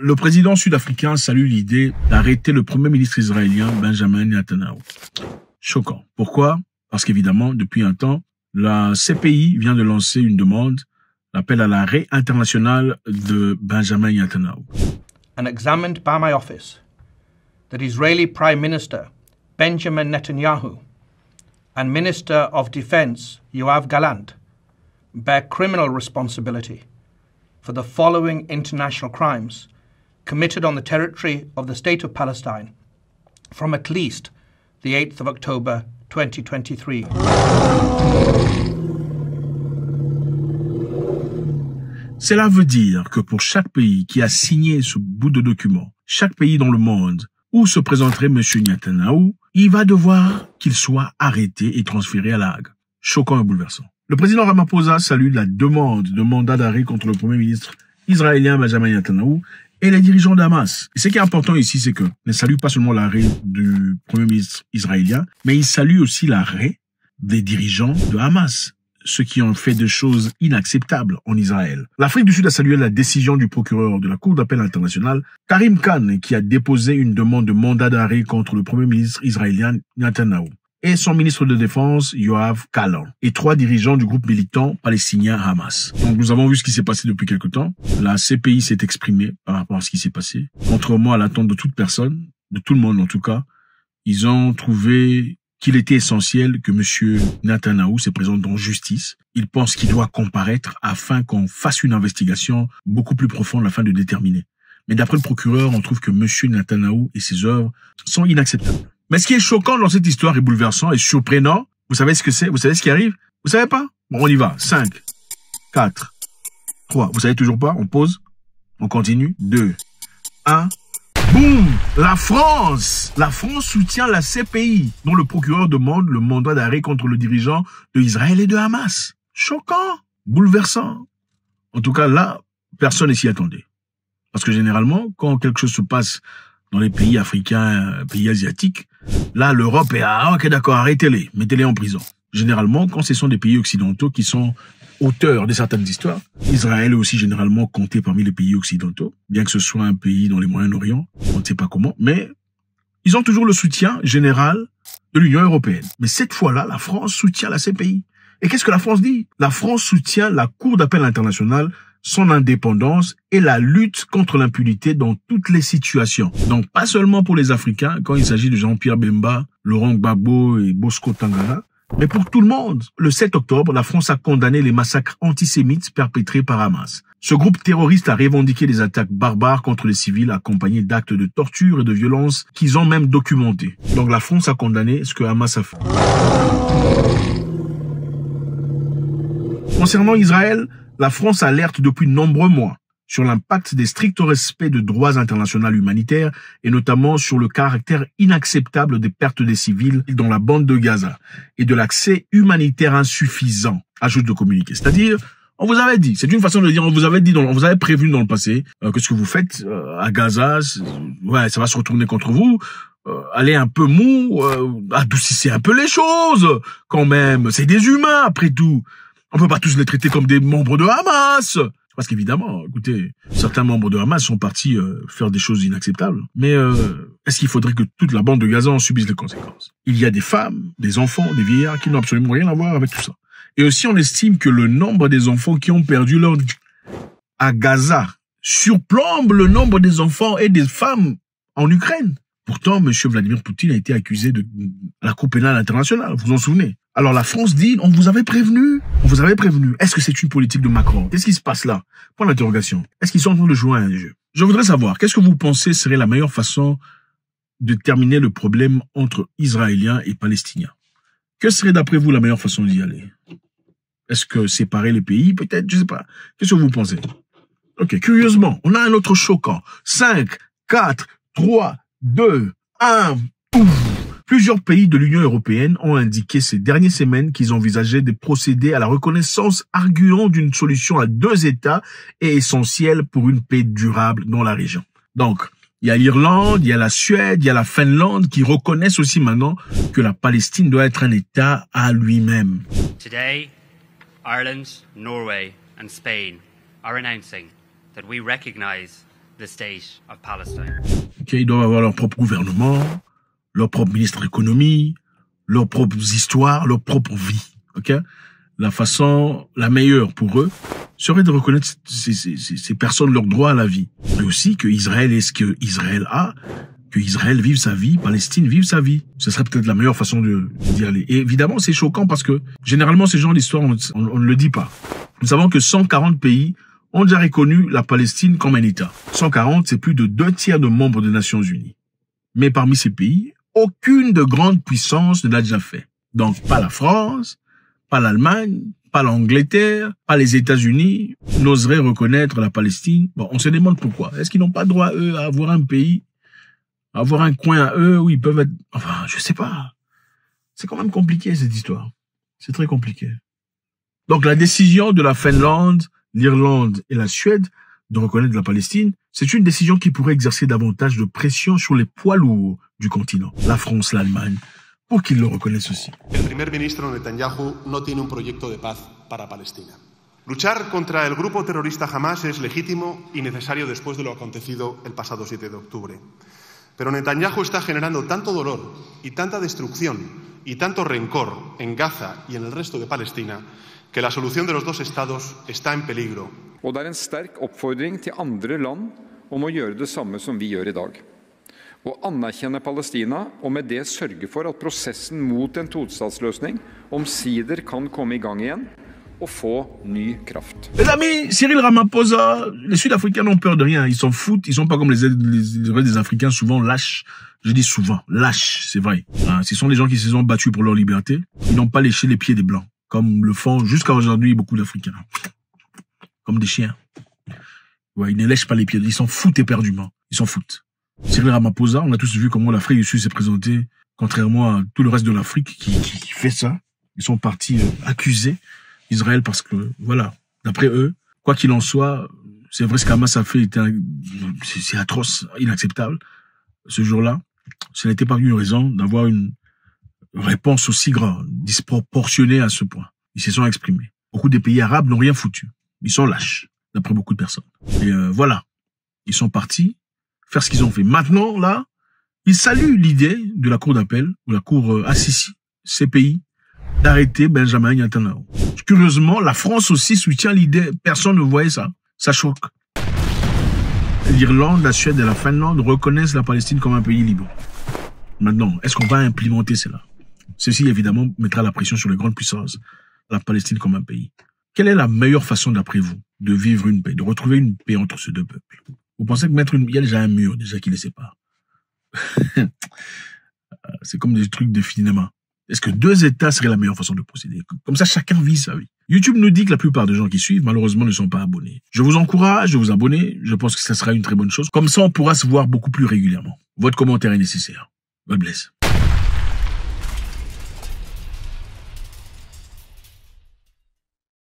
Le président sud-africain salue l'idée d'arrêter le premier ministre israélien Benjamin Netanyahu. Choquant. Pourquoi? Parce qu'évidemment, depuis un temps, la CPI vient de lancer une demande, l'appel à l'arrêt international de Benjamin Netanyahu. And examined by my office that Israeli Prime Minister Benjamin Netanyahu and Minister of Defense Yoav Gallant bear criminal responsibility for the following international crimes committed on the territory of the State of Palestine from at least the 8th of October 2023. Cela veut dire que pour chaque pays qui a signé ce bout de document, chaque pays dans le monde où se présenterait M. Netanyahu, il va devoir qu'il soit arrêté et transféré à La Hague. Choquant et bouleversant. Le président Ramaphosa salue la demande de mandat d'arrêt contre le premier ministre israélien Benjamin Netanyahu et les dirigeants d'Hamas. Et ce qui est important ici, c'est que ne salue pas seulement l'arrêt du premier ministre israélien, mais il salue aussi l'arrêt des dirigeants de Hamas, ceux qui ont fait des choses inacceptables en Israël. L'Afrique du Sud a salué la décision du procureur de la Cour d'appel internationale, Karim Khan, qui a déposé une demande de mandat d'arrêt contre le premier ministre israélien Netanyahu et son ministre de Défense, Yoav Gallant, et 3 dirigeants du groupe militant palestinien Hamas. Donc nous avons vu ce qui s'est passé depuis quelque temps. La CPI s'est exprimée par rapport à ce qui s'est passé. Contrairement à l'attente de toute personne, de tout le monde en tout cas, ils ont trouvé qu'il était essentiel que M. Netanyahu se présente en justice. Ils pensent qu'il doit comparaître afin qu'on fasse une investigation beaucoup plus profonde afin de déterminer. Mais d'après le procureur, on trouve que M. Netanyahu et ses œuvres sont inacceptables. Mais ce qui est choquant dans cette histoire et bouleversant et surprenant, vous savez ce que c'est? Vous savez ce qui arrive? Vous savez pas? Bon, on y va. 5, 4, 3. Vous savez toujours pas? On pause. On continue. 2, 1. Boum! La France soutient la CPI, dont le procureur demande le mandat d'arrêt contre le dirigeant de Israël et de Hamas. Choquant, bouleversant. En tout cas, là, personne ne s'y attendait. Parce que généralement, quand quelque chose se passe dans les pays africains, pays asiatiques, là, l'Europe est ok, d'accord, arrêtez-les, mettez-les en prison. Généralement, quand ce sont des pays occidentaux qui sont auteurs de certaines histoires, Israël est aussi généralement compté parmi les pays occidentaux, bien que ce soit un pays dans les Moyen-Orient, on ne sait pas comment, mais ils ont toujours le soutien général de l'Union européenne. Mais cette fois-là, la France soutient la CPI. Et qu'est-ce que la France dit? La France soutient la Cour d'appel internationale, son indépendance et la lutte contre l'impunité dans toutes les situations. Donc, pas seulement pour les Africains, quand il s'agit de Jean-Pierre Bemba, Laurent Gbagbo et Bosco Ntaganda, mais pour tout le monde. Le 7 octobre, la France a condamné les massacres antisémites perpétrés par Hamas. Ce groupe terroriste a revendiqué des attaques barbares contre les civils accompagnés d'actes de torture et de violence qu'ils ont même documentés. Donc la France a condamné ce que Hamas a fait. Concernant Israël, la France alerte depuis de nombreux mois sur l'impact des stricts respects de droits internationaux humanitaires et notamment sur le caractère inacceptable des pertes des civils dans la bande de Gaza et de l'accès humanitaire insuffisant, ajoute le communiqué. C'est-à-dire, on vous avait dit, c'est une façon de dire, on vous avait prévenu dans le passé que ce que vous faites à Gaza, ouais, ça va se retourner contre vous. Allez un peu mou, adoucissez un peu les choses quand même. C'est des humains après tout. On peut pas tous les traiter comme des membres de Hamas. Parce qu'évidemment, écoutez, certains membres de Hamas sont partis faire des choses inacceptables. Mais est-ce qu'il faudrait que toute la bande de Gaza en subisse les conséquences? Il y a des femmes, des enfants, des vieillards qui n'ont absolument rien à voir avec tout ça. Et aussi, on estime que le nombre des enfants qui ont perdu leur vie à Gaza surplombe le nombre des enfants et des femmes en Ukraine. Pourtant, M. Vladimir Poutine a été accusé de la Cour pénale internationale, vous vous en souvenez? Alors la France dit, on vous avait prévenu. On vous avait prévenu. Est-ce que c'est une politique de Macron? Qu'est-ce qui se passe là? Point d'interrogation. Est-ce qu'ils sont en train de jouer à un jeu? Je voudrais savoir, qu'est-ce que vous pensez serait la meilleure façon de terminer le problème entre Israéliens et Palestiniens? Que serait d'après vous la meilleure façon d'y aller? Est-ce que séparer les pays? Peut-être, je sais pas. Qu'est-ce que vous pensez? Ok, curieusement, on a un autre choquant. 5, 4, 3, 2, 1, pouf! Plusieurs pays de l'Union européenne ont indiqué ces dernières semaines qu'ils envisageaient de procéder à la reconnaissance, arguant d'une solution à 2 États est essentielle pour une paix durable dans la région. Donc, il y a l'Irlande, il y a la Suède, il y a la Finlande qui reconnaissent aussi maintenant que la Palestine doit être un État à lui-même. Today, Ireland, Norway and Spain are announcing that we recognize the state of Palestine. Okay, ils doivent avoir leur propre gouvernement, leur propre ministre de l'économie, leurs propres histoires, leur propre vie. Ok, la façon la meilleure pour eux serait de reconnaître ces personnes leur droit à la vie. Et aussi que Israël est ce que Israël a, que Israël vive sa vie, Palestine vive sa vie. Ce serait peut-être la meilleure façon de dire les. Et évidemment, c'est choquant parce que généralement, ces gens d'histoire, on ne le dit pas. Nous savons que 140 pays ont déjà reconnu la Palestine comme un État. 140, c'est plus de 2/3 de membres des Nations Unies. Mais parmi ces pays, aucune de grande puissance ne l'a déjà fait. Donc, pas la France, pas l'Allemagne, pas l'Angleterre, pas les États-Unis n'oseraient reconnaître la Palestine. Bon, on se demande pourquoi. Est-ce qu'ils n'ont pas droit, eux, à avoir un pays, à avoir un coin à eux où ils peuvent être... Enfin, je sais pas. C'est quand même compliqué, cette histoire. C'est très compliqué. Donc, la décision de la Finlande, l'Irlande et la Suède de reconnaître la Palestine, c'est une décision qui pourrait exercer davantage de pression sur les poids lourds du continent, la France, l'Allemagne, pour qu'ils le reconnaissent aussi. El primer ministro Netanyahu no tiene un proyecto de paz para Palestina. Luchar contra el grupo terrorista Hamas es legítimo y necesario después de lo acontecido el pasado 7 de octubre. Pero Netanyahu está generando tanto dolor y tanta destrucción y tanto rencor en Gaza y en el resto de Palestina que la solución de los dos estados está en peligro. Og det en sterk oppfordring til andre land om å gjøre det samme som vi gjør i dag. Å anerkjenne Palestina og med det sørge for at prosessen mot en tostatsløsning omsider kan komme i gang igjen og få ny kraft. Les amis, Cyril Ramaphosa, les Sud-Africains n'ont peur de rien, ils s'en foutent, ils sont pas comme les Africains souvent lâches. Je dis souvent, lâches, c'est vrai. Hein, ce sont les gens qui se sont battus pour leur liberté, ils n'ont pas léché les pieds des Blancs, comme le font jusqu'à aujourd'hui beaucoup d'Africains. Comme des chiens. Ouais, ils ne lèchent pas les pieds, ils s'en foutent éperdument, ils s'en foutent. Cyril Ramaphosa, on a tous vu comment l'Afrique du Sud s'est présentée, contrairement à tout le reste de l'Afrique qui fait ça. Ils sont partis accuser Israël parce que, voilà, d'après eux, quoi qu'il en soit, c'est vrai ce qu'Hamas a fait, c'est atroce, inacceptable. Ce jour-là, ce n'était pas une raison d'avoir une réponse aussi grande, disproportionnée à ce point. Ils se sont exprimés. Beaucoup des pays arabes n'ont rien foutu. Ils sont lâches, d'après beaucoup de personnes. Et voilà, ils sont partis faire ce qu'ils ont fait. Maintenant, là, ils saluent l'idée de la cour d'appel, ou la cour Assisi, CPI, d'arrêter Benjamin Netanyahu. Curieusement, la France aussi soutient l'idée. Personne ne voyait ça. Ça choque. L'Irlande, la Suède et la Finlande reconnaissent la Palestine comme un pays libre. Maintenant, est-ce qu'on va implémenter cela? Ceci, évidemment, mettra la pression sur les grandes puissances. La Palestine comme un pays. Quelle est la meilleure façon, d'après vous, de vivre une paix, de retrouver une paix entre ces deux peuples? Vous pensez que il y a déjà un mur, déjà, qui les sépare. C'est comme des trucs de cinéma. Est-ce que 2 États serait la meilleure façon de procéder? Comme ça, chacun vit sa vie. YouTube nous dit que la plupart des gens qui suivent, malheureusement, ne sont pas abonnés. Je vous encourage de vous abonner. Je pense que ça sera une très bonne chose. Comme ça, on pourra se voir beaucoup plus régulièrement. Votre commentaire est nécessaire. God bless.